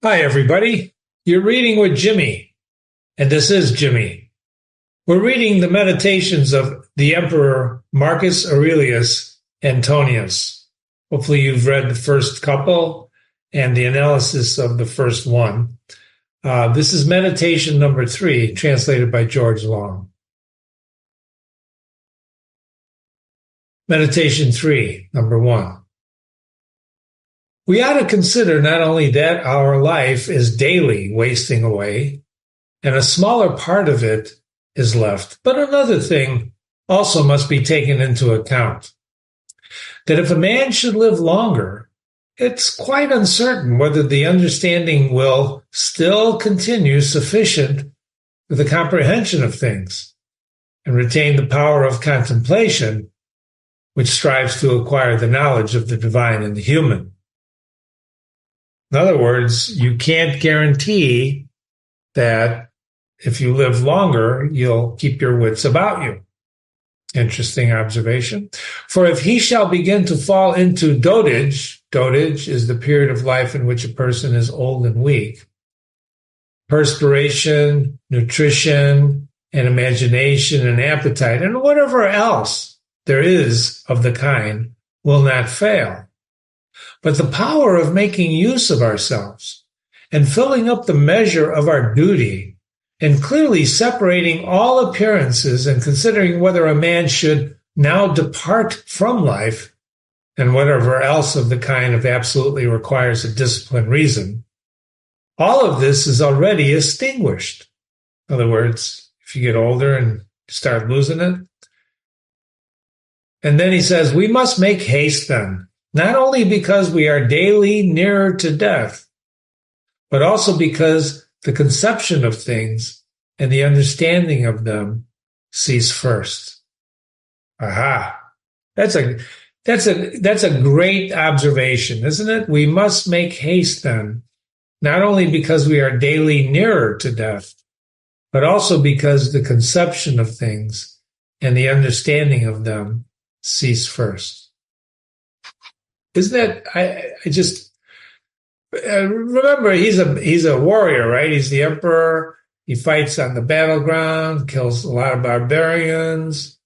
Hi, everybody. You're reading with Jimmy, and this is Jimmy. We're reading the Meditations of the Emperor Marcus Aurelius Antonius. Hopefully you've read the first couple and the analysis of the first one. This is meditation number 3, translated by George Long. Meditation 3, number 1. We ought to consider not only that our life is daily wasting away, and a smaller part of it is left, but another thing also must be taken into account. That if a man should live longer, it's quite uncertain whether the understanding will still continue sufficient for the comprehension of things, and retain the power of contemplation, which strives to acquire the knowledge of the divine and the human. In other words, you can't guarantee that if you live longer, you'll keep your wits about you. Interesting observation. For if he shall begin to fall into dotage is the period of life in which a person is old and weak, perspiration, nutrition, and imagination and appetite, and whatever else there is of the kind will not fail. But the power of making use of ourselves and filling up the measure of our duty and clearly separating all appearances and considering whether a man should now depart from life and whatever else of the kind of absolutely requires a disciplined reason, all of this is already extinguished. In other words, if you get older and start losing it. And then he says, we must make haste then, not only because we are daily nearer to death, but also because the conception of things and the understanding of them cease first. Aha. That's a great observation, isn't it? We must make haste then, not only because we are daily nearer to death, but also because the conception of things and the understanding of them cease first. Isn't that, I just remember he's a warrior, right? He's the emperor. He fights on the battleground, kills a lot of barbarians,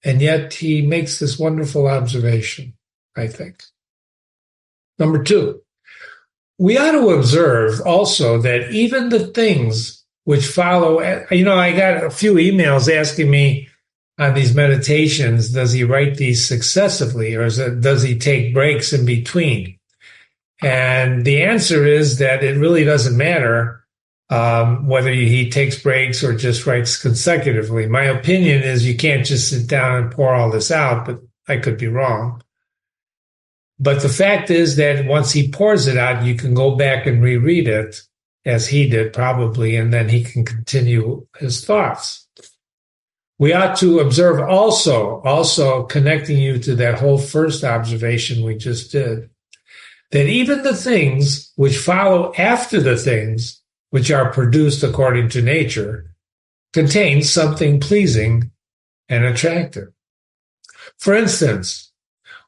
and yet he makes this wonderful observation, I think. Number 2, we ought to observe also that even the things which follow, I got a few emails asking me on these meditations, does he write these successively or does he take breaks in between? And the answer is that it really doesn't matter whether he takes breaks or just writes consecutively. My opinion is you can't just sit down and pour all this out, but I could be wrong. But the fact is that once he pours it out, you can go back and reread it, as he did probably, and then he can continue his thoughts. We ought to observe also connecting you to that whole first observation we just did, that even the things which follow after the things which are produced according to nature contain something pleasing and attractive. For instance,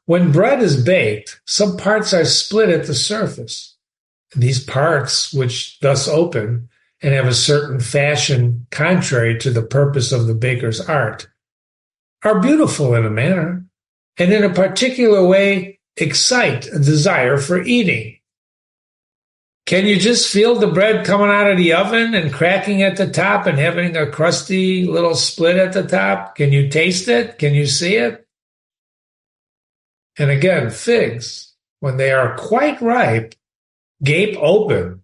when bread is baked, some parts are split at the surface. These parts, which thus open and have a certain fashion contrary to the purpose of the baker's art, are beautiful in a manner, and in a particular way excite a desire for eating. Can you just feel the bread coming out of the oven and cracking at the top and having a crusty little split at the top? Can you taste it? Can you see it? And again, figs, when they are quite ripe, gape open.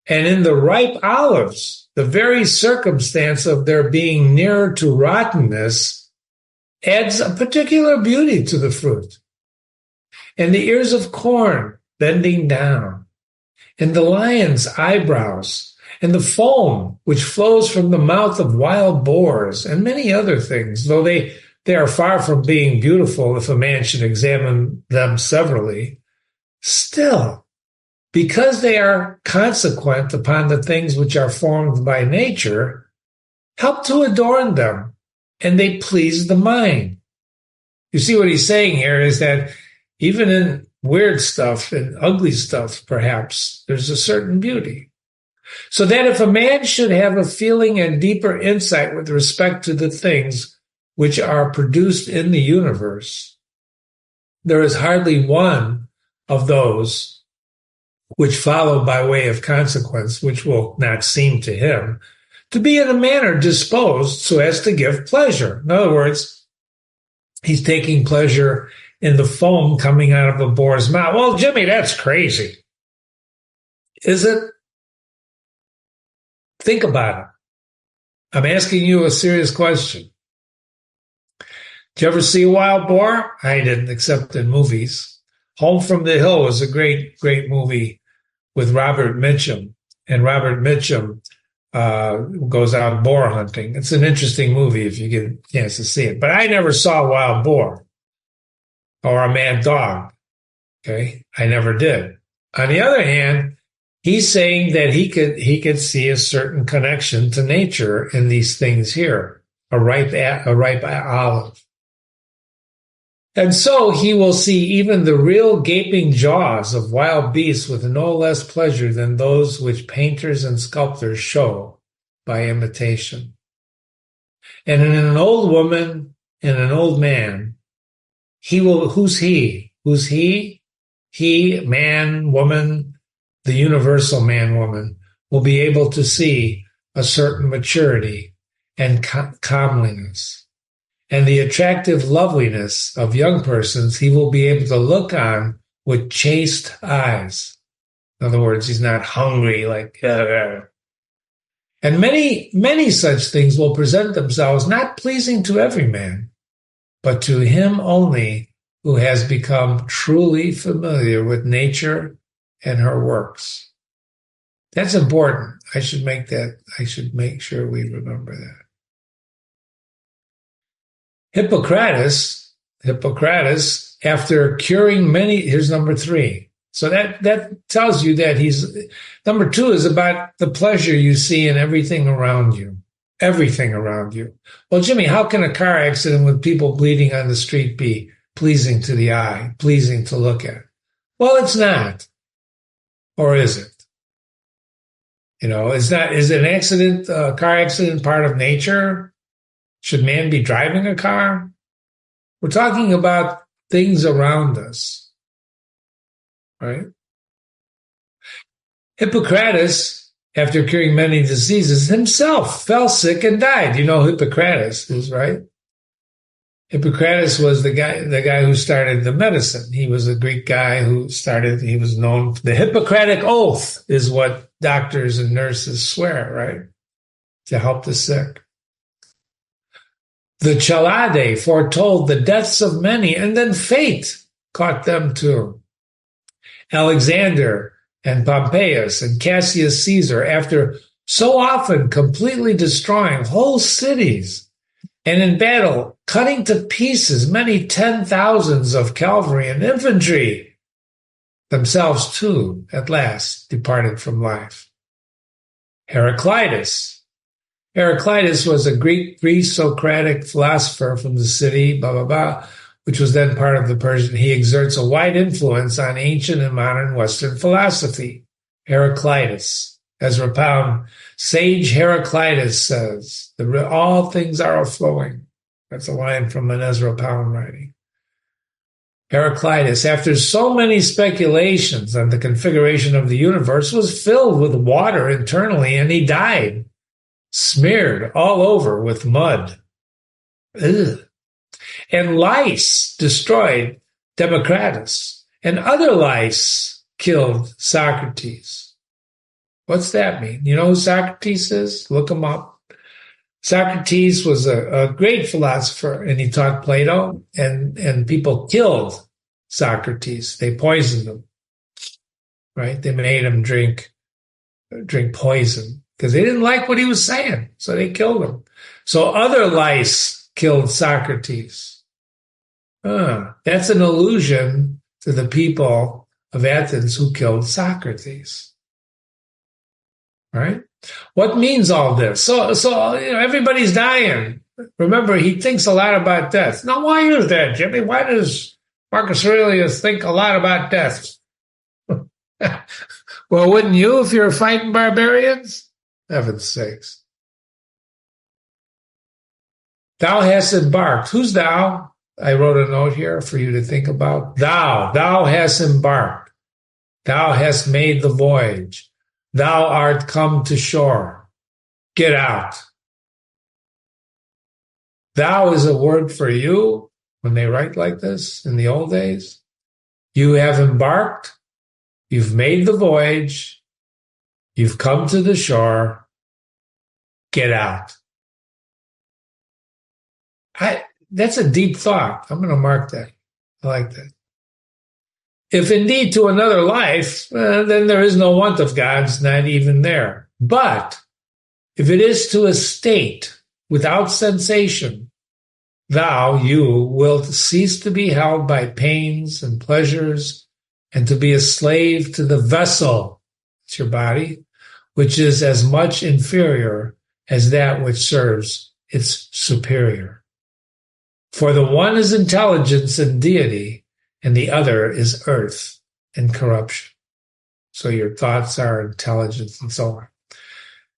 And in the ripe olives, the very circumstance of their being nearer to rottenness adds a particular beauty to the fruit. And the ears of corn bending down, and the lion's eyebrows, and the foam which flows from the mouth of wild boars, and many other things, though they are far from being beautiful if a man should examine them severally, still, because they are consequent upon the things which are formed by nature, help to adorn them, and they please the mind. You see what he's saying here is that even in weird stuff and ugly stuff, perhaps, there's a certain beauty. So that if a man should have a feeling and deeper insight with respect to the things which are produced in the universe, there is hardly one of those which follow by way of consequence, which will not seem to him to be in a manner disposed so as to give pleasure. In other words, he's taking pleasure in the foam coming out of a boar's mouth. Well, Jimmy, that's crazy. Is it? Think about it. I'm asking you a serious question. Did you ever see a wild boar? I didn't, except in movies. Home from the Hill was a great, great movie with Robert Mitchum. And Robert Mitchum goes out boar hunting. It's an interesting movie if you get a chance to see it. But I never saw a wild boar or a mad dog. Okay, I never did. On the other hand, he's saying that he could see a certain connection to nature in these things here, a ripe olive. And so he will see even the real gaping jaws of wild beasts with no less pleasure than those which painters and sculptors show by imitation. And in an old woman and an old man, who's he? Who's he? He, man, woman, the universal man, woman, will be able to see a certain maturity and comeliness. And the attractive loveliness of young persons, he will be able to look on with chaste eyes. In other words, he's not hungry like, And many, many such things will present themselves not pleasing to every man, but to him only who has become truly familiar with nature and her works. That's important. I should make sure we remember that. Hippocrates, after curing many, here's number 3. So that tells you that number 2 is about the pleasure you see in everything around you. Everything around you. Well, Jimmy, how can a car accident with people bleeding on the street be pleasing to the eye, pleasing to look at? Well, it's not. Or is it? Is an accident, a car accident, part of nature? Should man be driving a car? We're talking about things around us, right? Hippocrates, after curing many diseases, himself fell sick and died. You know who Hippocrates is, right? Hippocrates was the guy who started the medicine. He was a Greek guy he was known, the Hippocratic Oath is what doctors and nurses swear, right? To help the sick. The Chalade foretold the deaths of many, and then fate caught them too. Alexander and Pompeius and Cassius Caesar, after so often completely destroying whole cities and in battle cutting to pieces many 10,000s of cavalry and infantry, themselves too at last departed from life. Heraclitus was a Greek pre-Socratic philosopher from the city, which was then part of the Persian. He exerts a wide influence on ancient and modern Western philosophy. Heraclitus, Ezra Pound, sage Heraclitus says, all things are flowing. That's a line from an Ezra Pound writing. Heraclitus, after so many speculations on the configuration of the universe, was filled with water internally, and he died, smeared all over with mud. Ugh. And lice destroyed Democritus, and other lice killed Socrates. What's that mean? You know who Socrates is? Look him up. Socrates was a great philosopher, and he taught Plato, and people killed Socrates. They poisoned him, right? They made him drink poison because they didn't like what he was saying, so they killed him. So other lice killed Socrates. That's an allusion to the people of Athens who killed Socrates. Right? What means all this? So everybody's dying. Remember, he thinks a lot about death. Now, why is that, Jimmy? Why does Marcus Aurelius think a lot about death. Well, wouldn't you if you're fighting barbarians? Heaven's sakes. Thou hast embarked. Who's thou? I wrote a note here for you to think about. Thou hast embarked. Thou hast made the voyage. Thou art come to shore. Get out. Thou is a word for you when they write like this in the old days. You have embarked. You've made the voyage. You've come to the shore. Get out. That's a deep thought. I'm going to mark that. I like that. If indeed to another life, then there is no want of God's, not even there. But if it is to a state without sensation, you will cease to be held by pains and pleasures and to be a slave to the vessel, it's your body, which is as much inferior as that which serves its superior. For the one is intelligence and deity, and the other is earth and corruption. So your thoughts are intelligence and so on.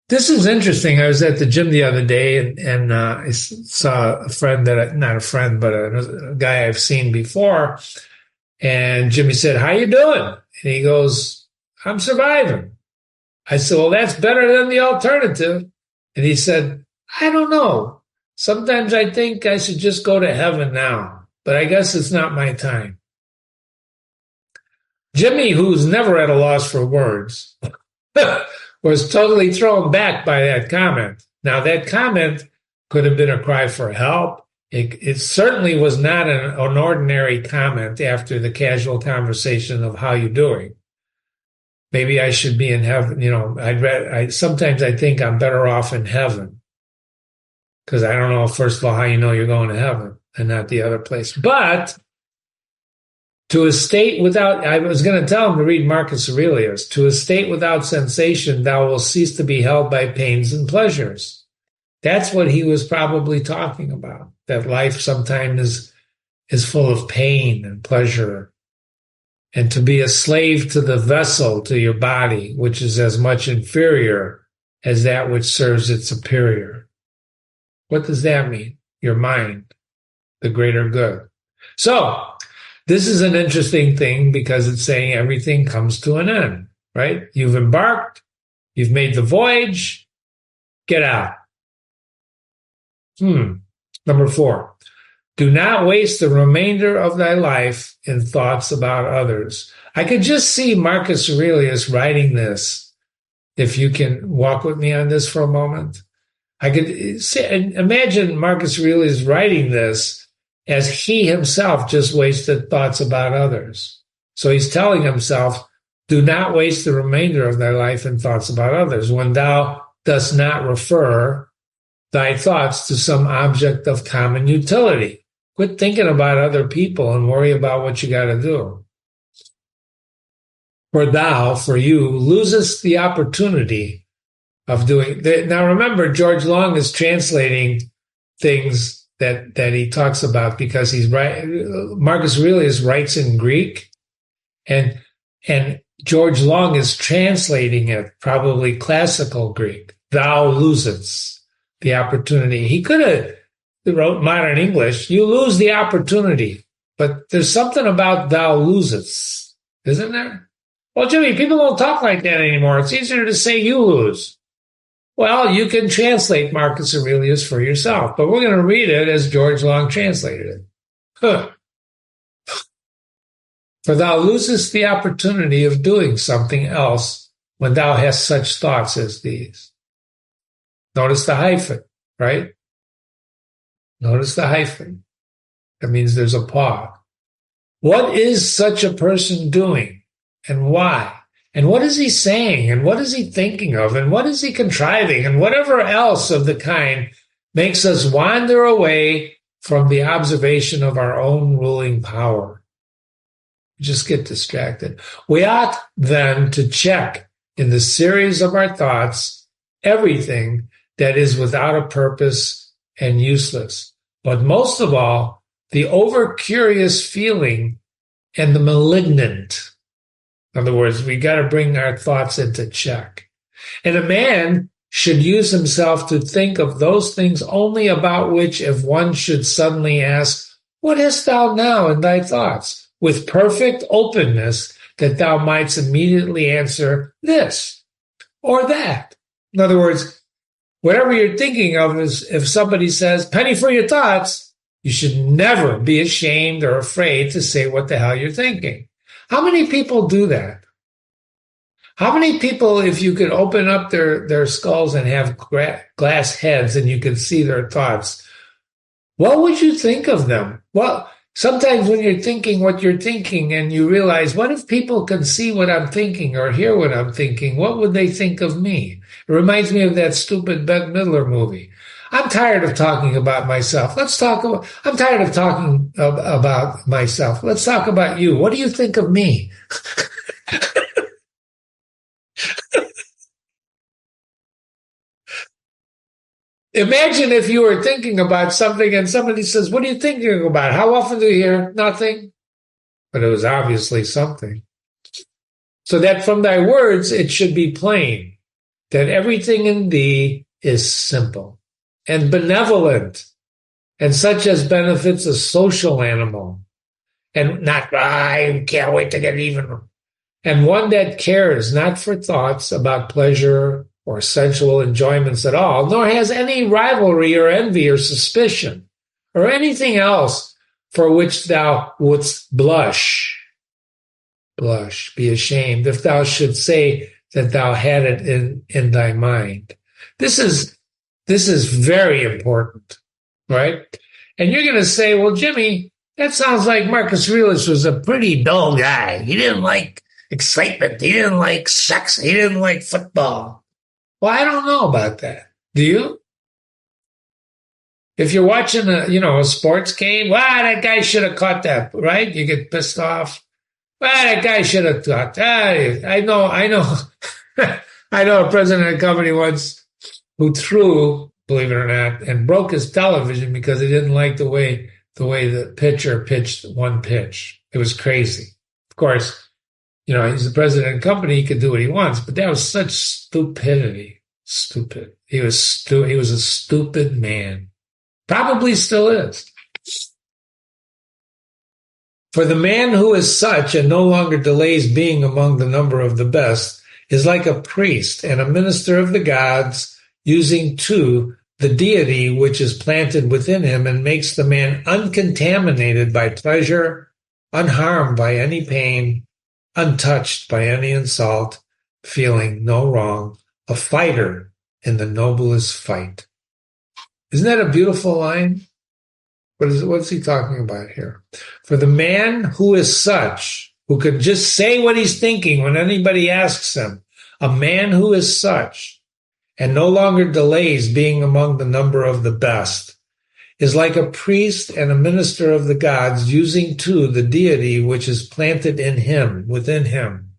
This is interesting. I was at the gym the other day and I saw a friend not a friend, but a guy I've seen before. And Jimmy said, "How you doing?" And he goes, "I'm surviving." I said, "Well, that's better than the alternative." And he said, "I don't know. Sometimes I think I should just go to heaven now, but I guess it's not my time." Jimmy, who's never at a loss for words, was totally thrown back by that comment. Now, that comment could have been a cry for help. It certainly was not an ordinary comment after the casual conversation of how you doing. Maybe I should be in heaven. You know, sometimes I think I'm better off in heaven because I don't know, first of all, how you know you're going to heaven and not the other place. But to a state without, I was going to tell him to read Marcus Aurelius, to a state without sensation, thou will cease to be held by pains and pleasures. That's what he was probably talking about, that life sometimes is full of pain and pleasure, and to be a slave to the vessel, to your body, which is as much inferior as that which serves its superior. What does that mean? Your mind, the greater good. So, this is an interesting thing because it's saying everything comes to an end, right? You've embarked, you've made the voyage, get out. Number 4, do not waste the remainder of thy life in thoughts about others. I could just see Marcus Aurelius writing this, if you can walk with me on this for a moment. I could imagine Marcus Aurelius writing this as he himself just wasted thoughts about others. So he's telling himself, do not waste the remainder of thy life in thoughts about others, when thou dost not refer thy thoughts to some object of common utility. Quit thinking about other people and worry about what you got to do. For you, losest the opportunity of doing. Now remember, George Long is translating things that he talks about because he's right. Marcus Aurelius writes in Greek, and George Long is translating it, probably classical Greek. Thou losest the opportunity. He could have wrote modern English. You lose the opportunity, but there's something about thou losest, isn't there? Well, Jimmy, people don't talk like that anymore. It's easier to say you lose. Well, you can translate Marcus Aurelius for yourself, but we're going to read it as George Long translated it. For thou losest the opportunity of doing something else when thou hast such thoughts as these. Notice the hyphen, right? Notice the hyphen. That means there's a pause. What is such a person doing, and why? And what is he saying? And what is he thinking of? And what is he contriving? And whatever else of the kind makes us wander away from the observation of our own ruling power. Just get distracted. We ought then to check in the series of our thoughts everything that is without a purpose and useless. But most of all, the over-curious feeling and the malignant. In other words, we got to bring our thoughts into check. And a man should use himself to think of those things only about which, if one should suddenly ask, what hast thou now in thy thoughts? With perfect openness, that thou mightst immediately answer this or that. In other words, whatever you're thinking of is, if somebody says, penny for your thoughts, you should never be ashamed or afraid to say what the hell you're thinking. How many people do that? How many people, if you could open up their skulls and have glass heads and you could see their thoughts, what would you think of them? Well, sometimes when you're thinking what you're thinking and you realize, what if people can see what I'm thinking or hear what I'm thinking? What would they think of me? It reminds me of that stupid Bette Midler movie. I'm tired of talking about myself. I'm tired of talking about myself. Let's talk about you. What do you think of me? Imagine if you were thinking about something and somebody says, what are you thinking about? How often do you hear nothing? But it was obviously something. So that from thy words it should be plain that everything in thee is simple and benevolent and such as benefits a social animal and not, I can't wait to get even. And one that cares not for thoughts about pleasure or sensual enjoyments at all, nor has any rivalry or envy or suspicion or anything else for which thou wouldst blush, be ashamed, if thou should say that thou had it in thy mind. This is very important, right? And you're going to say, well, Jimmy, that sounds like Marcus Aurelius was a pretty dull guy. He didn't like excitement. He didn't like sex. He didn't like football. Well, I don't know about that. Do you? If you're watching a sports game, that guy should have caught that, right? You get pissed off. That guy should have caught that. I know. I know a president of a company once who threw, believe it or not, and broke his television because he didn't like the way the pitcher pitched one pitch. It was crazy. Of course, he's the president of the company. He could do what he wants, but that was such stupidity. Stupid. He was a stupid man. Probably still is. For the man who is such and no longer delays being among the number of the best is like a priest and a minister of the gods, using too the deity which is planted within him and makes the man uncontaminated by pleasure, unharmed by any pain, untouched by any insult, feeling no wrong, a fighter in the noblest fight. Isn't that a beautiful line? What's he talking about here? For the man who is such, who can just say what he's thinking when anybody asks him, a man who is such, and no longer delays being among the number of the best, is like a priest and a minister of the gods, using too the deity which is planted in him, within him,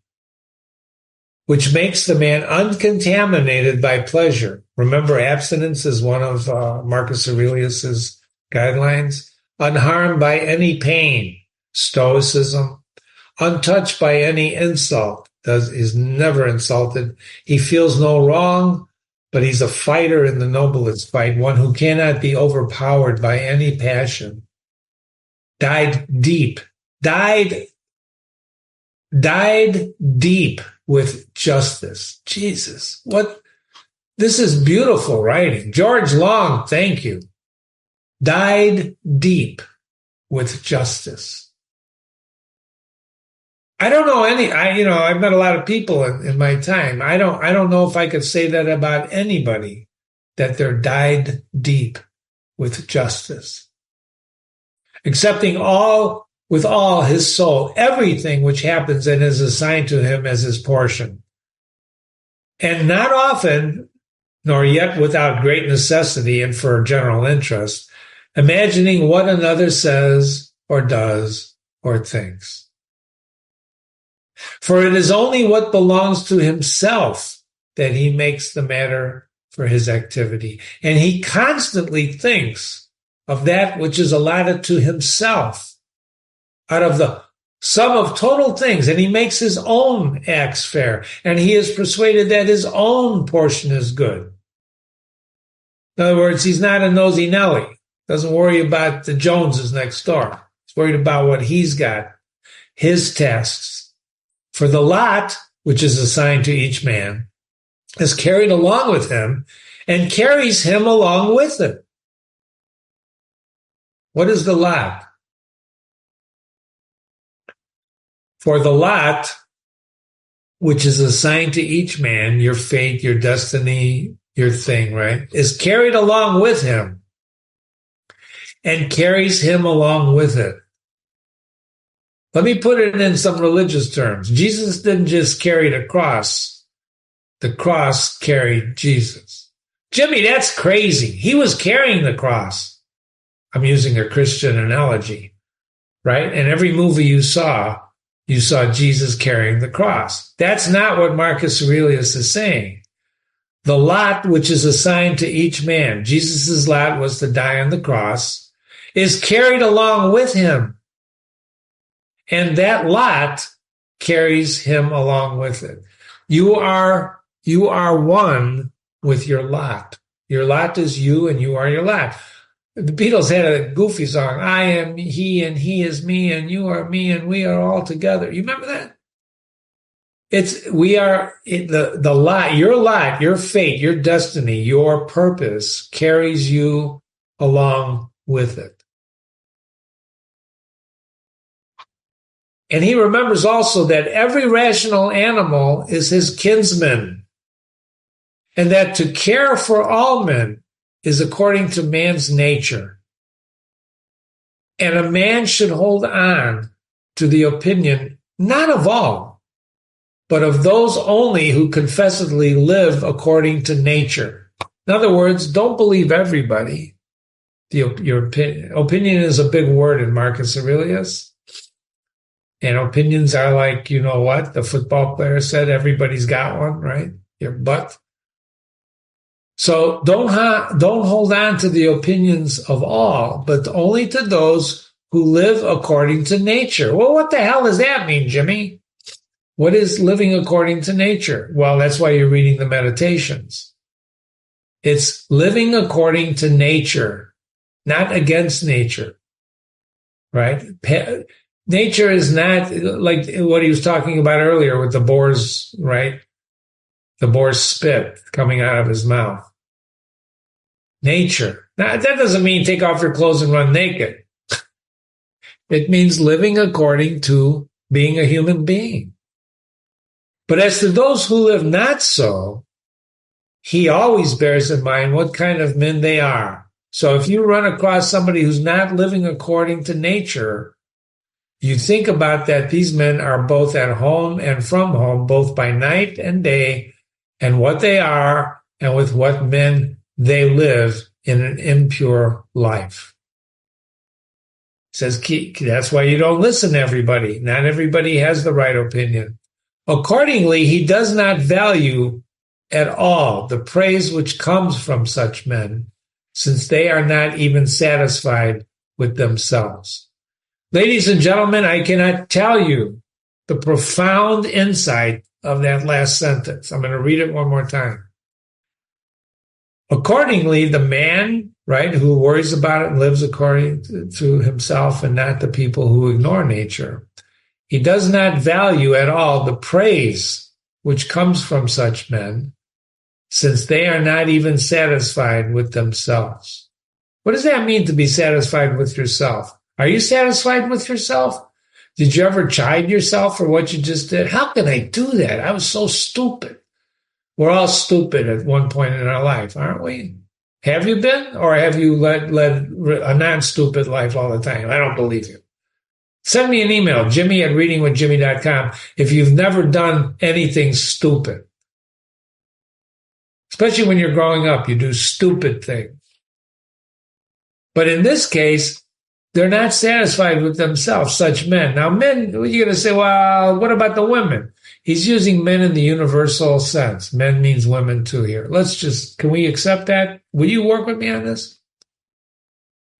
which makes the man uncontaminated by pleasure. Remember, abstinence is one of Marcus Aurelius's guidelines. Unharmed by any pain, stoicism. Untouched by any insult, is never insulted. He feels no wrong, but he's a fighter in the noblest fight, one who cannot be overpowered by any passion. Died deep with justice. Jesus, this is beautiful writing. George Long, thank you. Died deep with justice. I don't know I've met a lot of people in my time. I don't know if I could say that about anybody, that they're died deep with justice. Accepting with all his soul, everything which happens and is assigned to him as his portion. And not often, nor yet without great necessity and for general interest, imagining what another says or does or thinks. For it is only what belongs to himself that he makes the matter for his activity. And he constantly thinks of that which is allotted to himself out of the sum of total things, and he makes his own acts fair, and he is persuaded that his own portion is good. In other words, he's not a nosy Nelly. Doesn't worry about the Joneses next door. He's worried about what he's got, his tasks. For the lot, which is assigned to each man, is carried along with him and carries him along with it. What is the lot? For the lot, which is assigned to each man, your fate, your destiny, your thing, right, is carried along with him and carries him along with it. Let me put it in some religious terms. Jesus didn't just carry the cross carried Jesus. Jimmy, that's crazy. He was carrying the cross. I'm using a Christian analogy, right? And every movie you saw Jesus carrying the cross. That's not what Marcus Aurelius is saying. The lot which is assigned to each man, Jesus' lot was to die on the cross, is carried along with him. And that lot carries him along with it. You are one with your lot. Your lot is you, and you are your lot. The Beatles had a goofy song, I am he, and he is me, and you are me, and we are all together. You remember that? The lot, your fate, your destiny, your purpose carries you along with it. And he remembers also that every rational animal is his kinsman, and that to care for all men is according to man's nature. And a man should hold on to the opinion, not of all, but of those only who confessedly live according to nature. In other words, don't believe everybody. Your opinion is a big word in Marcus Aurelius. And opinions are like, you know what? The football player said, everybody's got one, right? Your butt. So don't hold on to the opinions of all, but only to those who live according to nature. Well, what the hell does that mean, Jimmy? What is living according to nature? Well, that's why you're reading the Meditations. It's living according to nature, not against nature, right? Nature is not like what he was talking about earlier with the boar's, right? The boar's spit coming out of his mouth. Nature. Now, that doesn't mean take off your clothes and run naked. It means living according to being a human being. But as to those who live not so, he always bears in mind what kind of men they are. So if you run across somebody who's not living according to nature, you think about that these men are both at home and from home, both by night and day, and what they are and with what men they live in an impure life. It says that's why you don't listen to everybody. Not everybody has the right opinion. Accordingly, he does not value at all the praise which comes from such men, since they are not even satisfied with themselves. Ladies and gentlemen, I cannot tell you the profound insight of that last sentence. I'm going to read it one more time. Accordingly, the man, right, who worries about it and lives according to himself and not the people who ignore nature, he does not value at all the praise which comes from such men, since they are not even satisfied with themselves. What does that mean to be satisfied with yourself? Are you satisfied with yourself? Did you ever chide yourself for what you just did? How can I do that? I was so stupid. We're all stupid at one point in our life, aren't we? Have you been? Or have you led a non-stupid life all the time? I don't believe you. Send me an email, jimmy@readingwithjimmy.com, if you've never done anything stupid. Especially when you're growing up, you do stupid things. But in this case, they're not satisfied with themselves, such men. Now, men, you're going to say, well, what about the women? He's using men in the universal sense. Men means women too here. Can we accept that? Will you work with me on this?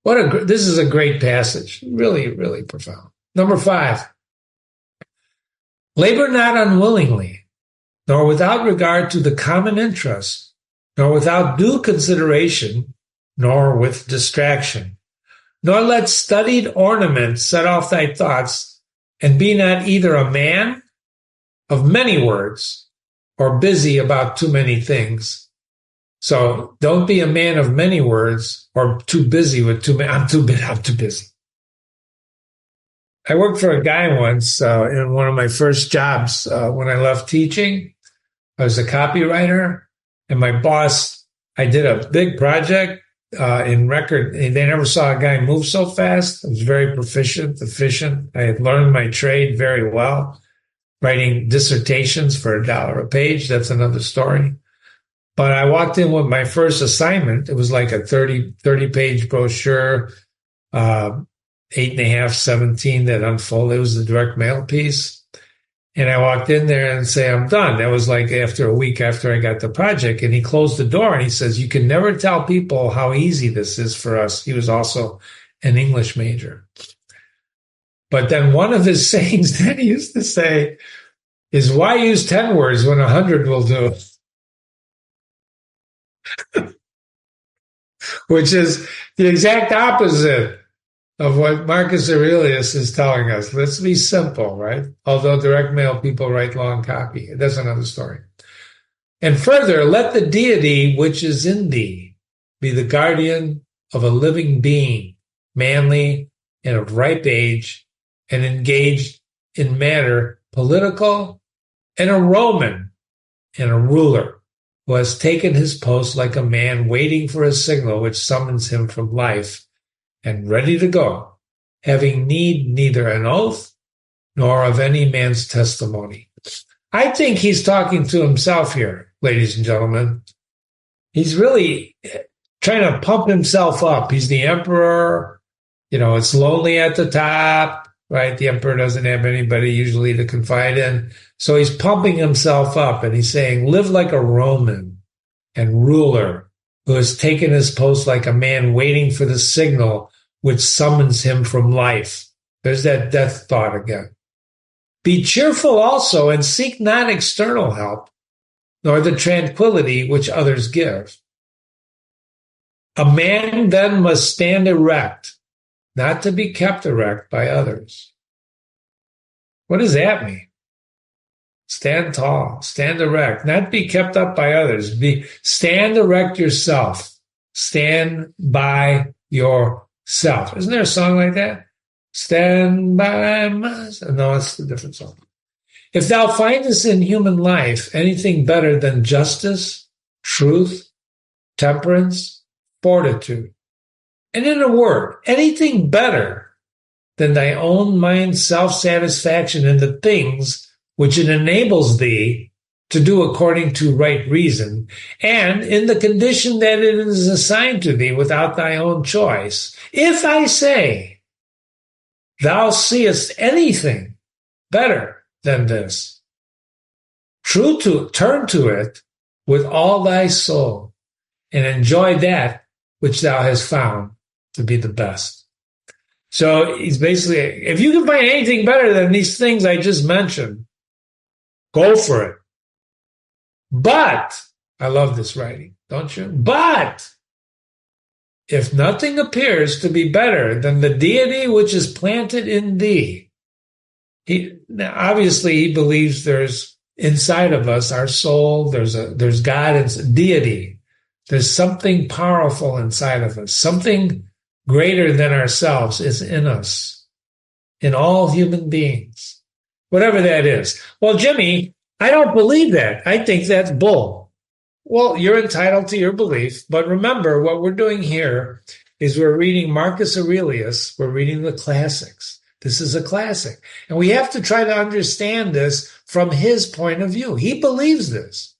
This is a great passage. Really, really profound. Number 5, Labor not unwillingly, nor without regard to the common interest, nor without due consideration, nor with distraction. Nor let studied ornament set off thy thoughts, and be not either a man of many words or busy about too many things. So don't be a man of many words or too busy with too many. I'm too busy. I worked for a guy once in one of my first jobs when I left teaching. I was a copywriter, and my boss, I did a big project in record. They never saw a guy move so fast. I was very proficient, efficient. I had learned my trade very well, writing dissertations for $1 a page. That's another story. But I walked in with my first assignment. It was like a 30-page brochure, 8.5, 17 that unfolded. It was a direct mail piece. And I walked in there and say, I'm done. That was like after a week after I got the project. And he closed the door and he says, you can never tell people how easy this is for us. He was also an English major. But then one of his sayings that he used to say is, why use 10 words when 100 will do? Which is the exact opposite of what Marcus Aurelius is telling us. Let's be simple, right? Although direct mail people write long copy. That's another story. And further, let the deity which is in thee be the guardian of a living being, manly and of ripe age, and engaged in matter political, and a Roman and a ruler, who has taken his post like a man waiting for a signal which summons him from life, and ready to go, having need neither an oath nor of any man's testimony. I think he's talking to himself here, ladies and gentlemen. He's really trying to pump himself up. He's the emperor. You know, it's lonely at the top, right? The emperor doesn't have anybody usually to confide in. So he's pumping himself up and he's saying, live like a Roman and ruler who has taken his post like a man waiting for the signal which summons him from life. There's that death thought again. Be cheerful also, and seek not external help, nor the tranquility which others give. A man then must stand erect, not to be kept erect by others. What does that mean? Stand tall, stand erect, not be kept up by others. Stand erect yourself. Stand by yourself. Isn't there a song like that? Stand by myself. No, it's a different song. If thou findest in human life anything better than justice, truth, temperance, fortitude, and in a word, anything better than thy own mind's self-satisfaction in the things which it enables thee to do according to right reason, and in the condition that it is assigned to thee without thy own choice. If I say, thou seest anything better than this, turn to it with all thy soul, and enjoy that which thou hast found to be the best. So he's basically, if you can find anything better than these things I just mentioned, go for it. But, I love this writing, don't you? But, if nothing appears to be better than the deity which is planted in thee, obviously he believes there's inside of us, our soul, there's God and deity. There's something powerful inside of us. Something greater than ourselves is in us, in all human beings, whatever that is. Well, Jimmy, I don't believe that. I think that's bull. Well, you're entitled to your belief, but remember what we're doing here is we're reading Marcus Aurelius. We're reading the classics. This is a classic. And we have to try to understand this from his point of view. He believes this.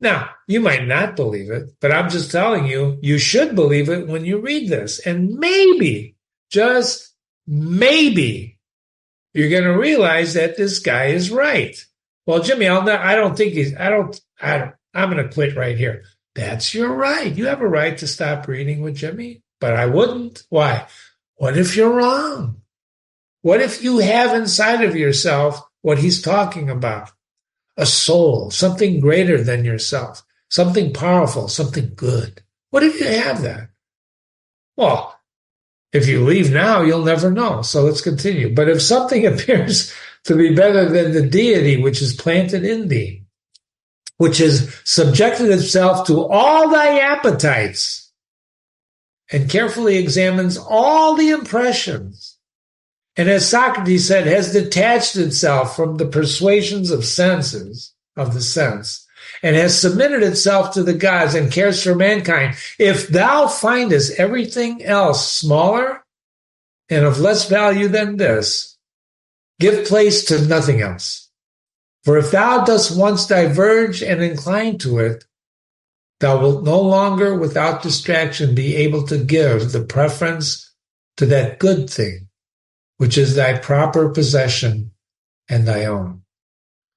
Now, you might not believe it, but I'm just telling you, you should believe it when you read this. And maybe, just maybe, you're going to realize that this guy is right. Well, Jimmy, I'm going to quit right here. That's your right. You have a right to stop reading with Jimmy, but I wouldn't. Why? What if you're wrong? What if you have inside of yourself what he's talking about. A soul, something greater than yourself, something powerful, something good. What if you have that? Well, if you leave now, you'll never know. So let's continue. But if something appears to be better than the deity which is planted in thee, which has subjected itself to all thy appetites and carefully examines all the impressions, and as Socrates said, has detached itself from the persuasions of senses, of the sense, and has submitted itself to the gods and cares for mankind. If thou findest everything else smaller and of less value than this, give place to nothing else. For if thou dost once diverge and incline to it, thou wilt no longer without distraction be able to give the preference to that good thing, which is thy proper possession and thy own.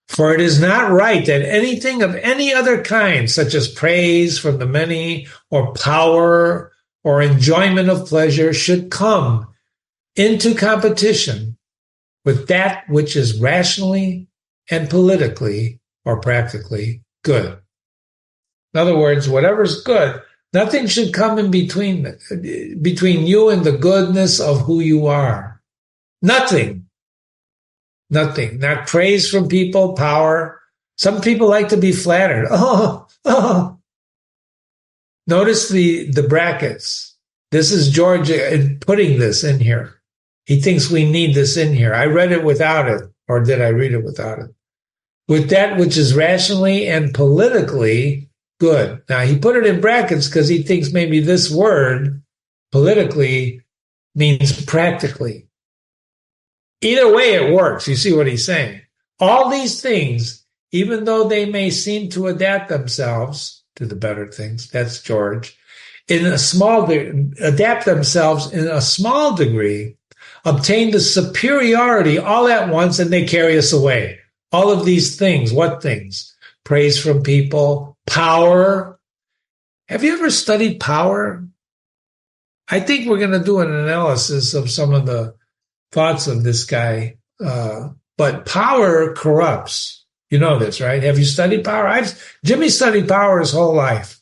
For it is not right that anything of any other kind, such as praise from the many, or power, or enjoyment of pleasure, should come into competition with that which is rationally and politically or practically good. In other words, whatever's good, nothing should come in between you and the goodness of who you are. Nothing. Nothing. Not praise from people, power. Some people like to be flattered. Oh. Notice the brackets. This is George putting this in here. He thinks we need this in here. I read it without it. Or did I read it without it? With that which is rationally and politically good. Now, he put it in brackets because he thinks maybe this word, politically, means practically. Either way, it works. You see what he's saying? All these things, even though they may seem to adapt themselves to the better things, that's George, adapt themselves in a small degree, obtain the superiority all at once, and they carry us away. All of these things, what things? Praise from people, power. Have you ever studied power? I think we're going to do an analysis of some of the thoughts of this guy. But power corrupts. You know this, right? Have you studied power? Jimmy studied power his whole life.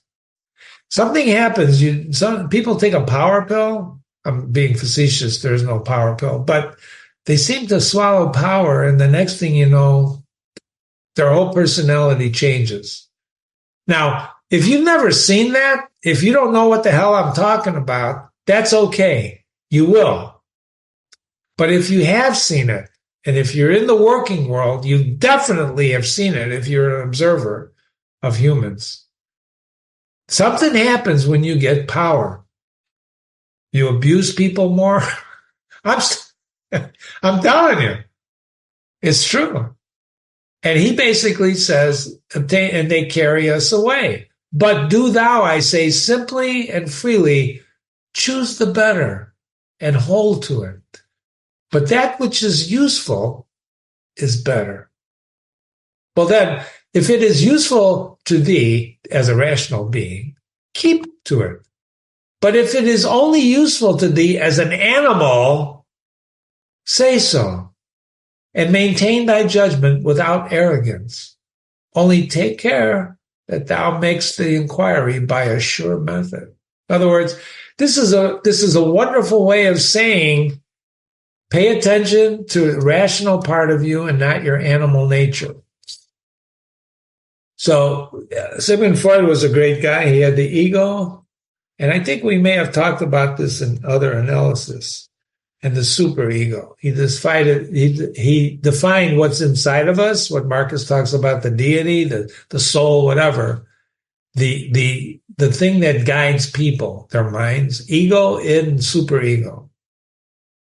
Something happens. Some people take a power pill. I'm being facetious. There's no power pill. But they seem to swallow power, and the next thing you know, their whole personality changes. Now, if you've never seen that, if you don't know what the hell I'm talking about, that's okay. You will. But if you have seen it, and if you're in the working world, you definitely have seen it if you're an observer of humans. Something happens when you get power. You abuse people more. I'm telling you, it's true. And he basically says, and they carry us away. But do thou, I say, simply and freely, choose the better and hold to it. But that which is useful is better. Well then, if it is useful to thee as a rational being, keep to it. But if it is only useful to thee as an animal, say so, and maintain thy judgment without arrogance. Only take care that thou makest the inquiry by a sure method. In other words, this is a wonderful way of saying, pay attention to the rational part of you and not your animal nature. So Sigmund Freud was a great guy. He had the ego. And I think we may have talked about this in other analysis, and the superego. He defined what's inside of us, what Marcus talks about, the deity, the soul, whatever, the thing that guides people, their minds, ego, id, and superego,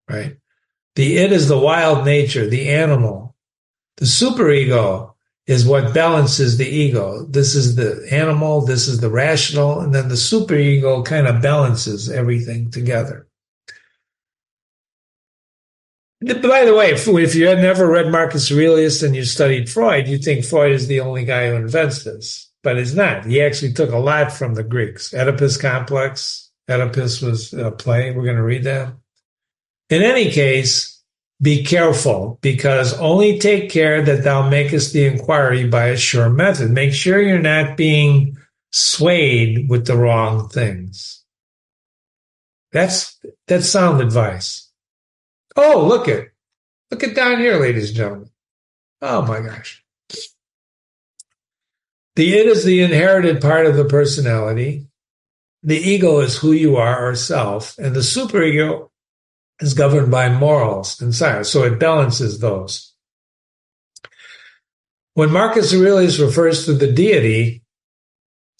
right? The id is the wild nature, the animal. The superego is what balances the ego. This is the animal, this is the rational, and then the superego kind of balances everything together. By the way, if you had never read Marcus Aurelius and you studied Freud, you think Freud is the only guy who invents this. But it's not. He actually took a lot from the Greeks. Oedipus complex. Oedipus was a play. We're going to read that. In any case, Be careful, because only take care that thou makest the inquiry by a sure method. Make sure you're not being swayed with the wrong things. That's sound advice. Oh, look it down here, ladies and gentlemen. Oh my gosh. The id is the inherited part of the personality. The ego is who you are, or self, and the superego is governed by morals and science, so it balances those. When Marcus Aurelius refers to the deity,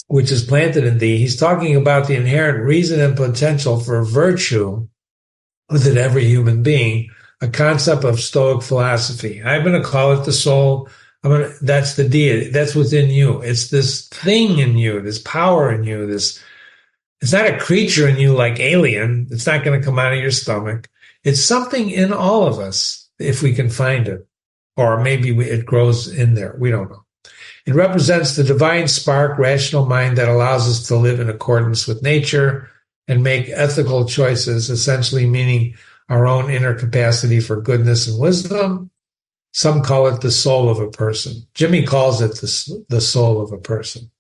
which is planted in thee, he's talking about the inherent reason and potential for virtue within every human being, a concept of Stoic philosophy. I'm going to call it the soul. That's the deity. That's within you. It's this thing in you, this power in you, it's not a creature in you like Alien. It's not going to come out of your stomach. It's something in all of us, if we can find it. Or maybe it grows in there. We don't know. It represents the divine spark, rational mind that allows us to live in accordance with nature and make ethical choices, essentially meaning our own inner capacity for goodness and wisdom. Some call it the soul of a person. Jimmy calls it the soul of a person.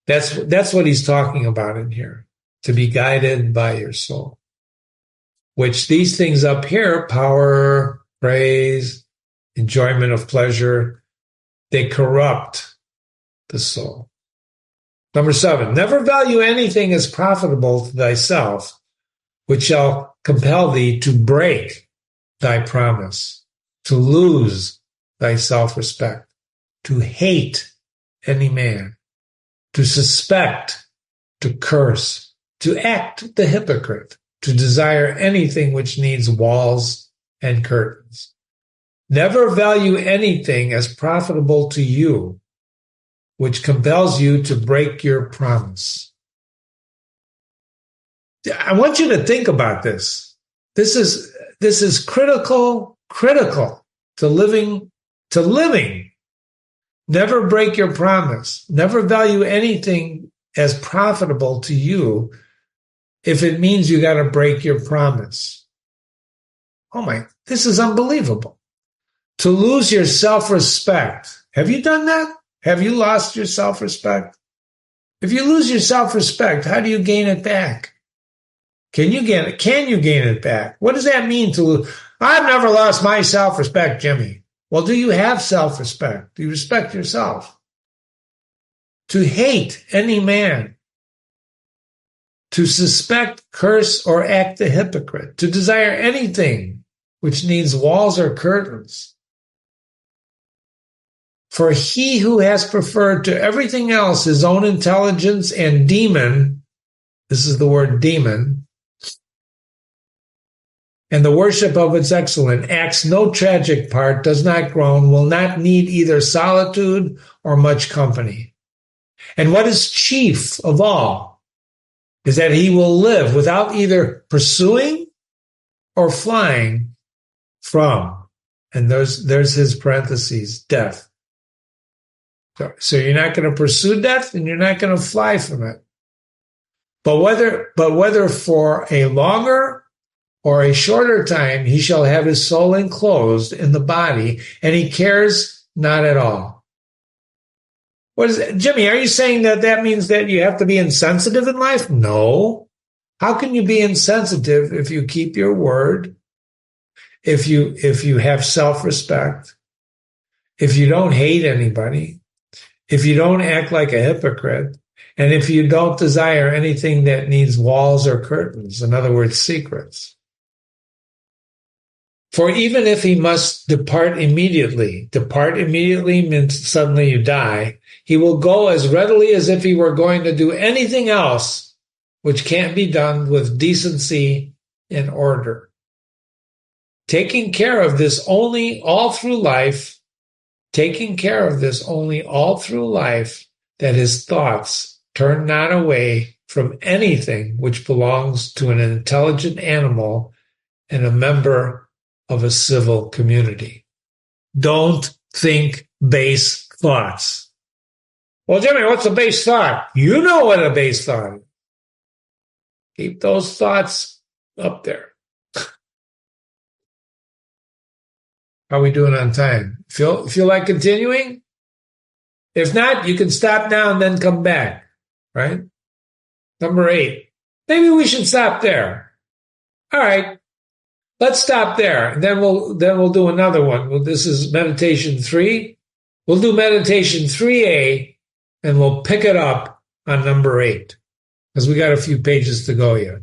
That's what he's talking about in here, to be guided by your soul, which these things up here, power, praise, enjoyment of pleasure, they corrupt the soul. Number 7, never value anything as profitable to thyself, which shall compel thee to break thy promise, to lose thy self-respect, to hate any man, to suspect, to curse, to act the hypocrite, to desire anything which needs walls and curtains. Never value anything as profitable to you, which compels you to break your promise. I want you to think about this. This is critical to living. Never break your promise. Never value anything as profitable to you if it means you got to break your promise. This is unbelievable. To lose your self-respect. Have you done that? Have you lost your self-respect? If you lose your self-respect, how do you gain it back? Can you gain it back? What does that mean to lose? I've never lost my self-respect, Jimmy. Well, do you have self-respect? Do you respect yourself? To hate any man, to suspect, curse, or act the hypocrite, to desire anything which needs walls or curtains. For he who has preferred to everything else his own intelligence and demon, this is the word demon, and the worship of its excellence, acts no tragic part, does not groan, will not need either solitude or much company. And what is chief of all is that he will live without either pursuing or flying from, and there's his parentheses, death. So you're not going to pursue death and you're not going to fly from it. But whether for a longer or a shorter time, he shall have his soul enclosed in the body, and he cares not at all. What is it? Jimmy, are you saying that means that you have to be insensitive in life? No. How can you be insensitive if you keep your word, if you have self-respect, if you don't hate anybody, if you don't act like a hypocrite, and if you don't desire anything that needs walls or curtains, in other words, secrets? For even if he must depart immediately means suddenly you die, he will go as readily as if he were going to do anything else which can't be done with decency and order. Taking care of this only all through life, that his thoughts turn not away from anything which belongs to an intelligent animal and a member of a civil community. Don't think base thoughts. Well, Jimmy, what's a base thought? You know what a base thought is. Keep those thoughts up there. How are we doing on time? Feel like continuing? If not, you can stop now and then come back, right? Number 8. Maybe we should stop there. All right. Let's stop there. And then we'll do another one. Well, this is meditation 3. We'll do meditation 3A and we'll pick it up on number 8 because we got a few pages to go yet.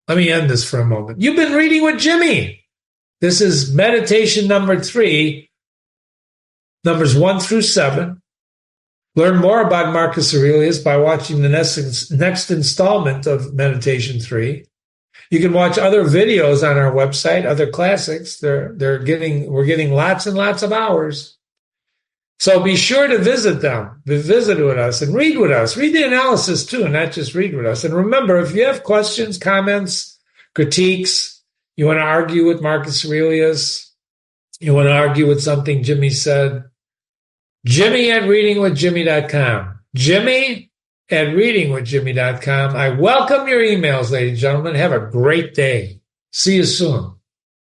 Let me end this for a moment. You've been reading with Jimmy. This is meditation number 3, numbers 1 through 7. Learn more about Marcus Aurelius by watching the next installment of Meditation 3. You can watch other videos on our website, other classics. We're getting lots and lots of hours. So be sure to visit them, visit with us, and read with us. Read the analysis too, and not just read with us. And remember, if you have questions, comments, critiques, you want to argue with Marcus Aurelius, you want to argue with something Jimmy said, Jimmy@readingwithjimmy.com. Jimmy@readingwithjimmy.com. I welcome your emails, ladies and gentlemen. Have a great day. See you soon.